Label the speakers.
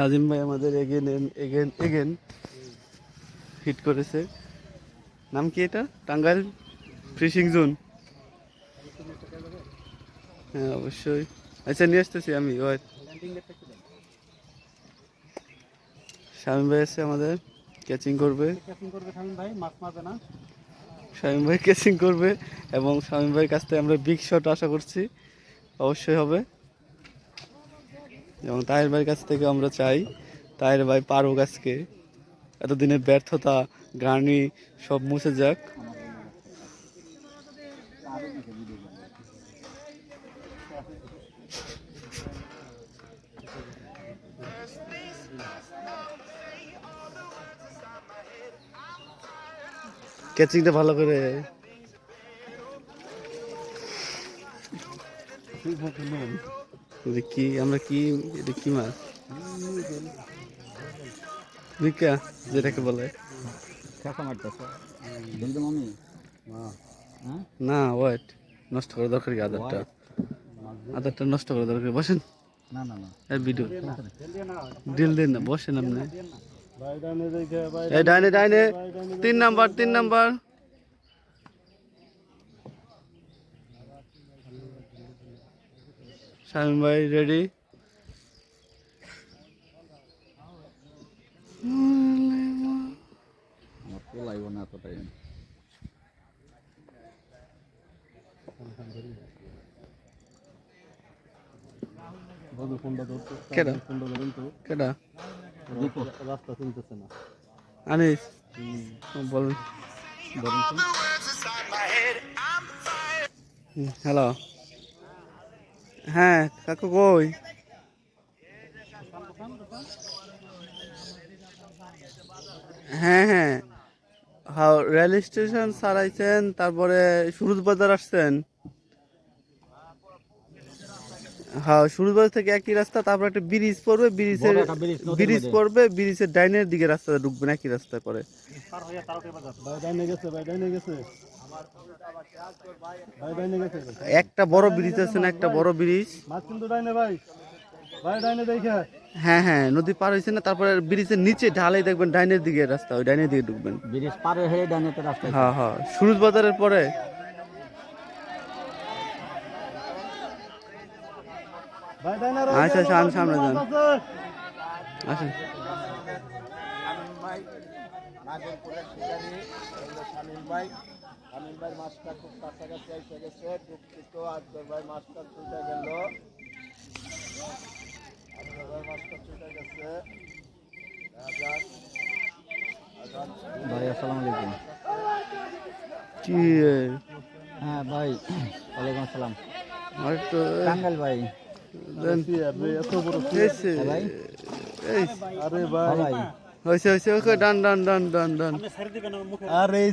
Speaker 1: আজিম ভাই আমাদের again hit করেছে। নাম কি এটা? Tangail fishing zone. হ্যাঁ অবশ্যই। আচ্ছা নিয়ে আসতেছি আমি। শামীম ভাই আছে আমাদের, ক্যাচিং করবে। শামীম ভাই ক্যাচিং করবে এবং শামীম ভাইয়ের কাছ থেকে আমরা বিগ শট আশা করছি, অবশ্যই হবে। এবং তাহের ভাইয়ের কাছ থেকে আমরা চাই তাহের ভাই পারুক আজকে, এতদিনের ব্যর্থতা গার্নি সব মুছে যাক। ক্যাচিংটা ভালো করে। কি আমরা কি এটা কি মাছ? ভিকা যেটাকে বলে। না ওয়েট নষ্ট করা দরকার কি? আদারটা নষ্ট করা দরকার। বসেন।
Speaker 2: না না না
Speaker 1: ভিডিও ডিল দিন না, বসেন আপনি। এই ডাইনে ডাইনে 3 নাম্বার। শামীম ভাই রেডি।
Speaker 2: আমার তো লাগবে না এত টাইম।
Speaker 1: কেডা
Speaker 2: রাস্তা চলতেছে না।
Speaker 1: আনিস বলেন। হ্যালো, হ্যাঁ কাকু কই? হ্যাঁ হ্যাঁ হ্যাঁ, রেল স্টেশন সারাইছেন, তারপরে সুরুজ বাজার আসছেন। হ্যাঁ সুরুজ বাজার থেকে একই রাস্তা, তারপর একটা ব্রিজ পড়বে, ব্রিজের ডাইনের দিকে রাস্তাটা ঢুকবেন, একই রাস্তা করে। একটা বড় ব্রিজ আছে না, একটা বড় ব্রিজ। হ্যাঁ হ্যাঁ নদী পার হয়েছে না, তারপরে ব্রিজের নিচে ঢালাই দেখবেন ডাইনের দিকে রাস্তা, ওই ডাইনের দিকে ঢুকবেন।
Speaker 2: ব্রিজ পার হয়ে ডানেতে রাস্তা।
Speaker 1: হ্যাঁ হ্যাঁ সুরুজ বাজারের পরে। আচ্ছা আচ্ছা সামনে যান, আসেন।
Speaker 3: শামীম ভাই মাছটা খুব কাছাকাছি এসে গেছে। দুঃখিত আকবর ভাই মাছটা ছুটে গেল। আকবর ভাই মাছটা ছুটে গেছে।
Speaker 2: ভাই আসসালামু আলাইকুম।
Speaker 1: কি?
Speaker 2: হ্যাঁ ভাই ওয়ালাইকুম আসসালাম।
Speaker 1: হয়তো
Speaker 2: টাঙ্গাইল ভাই। ভাই
Speaker 1: আরে ভাই
Speaker 2: ভাই
Speaker 1: হয়েছে হয়েছে, ওকে ডান ডান ডান ডান ডান।
Speaker 3: আরে এই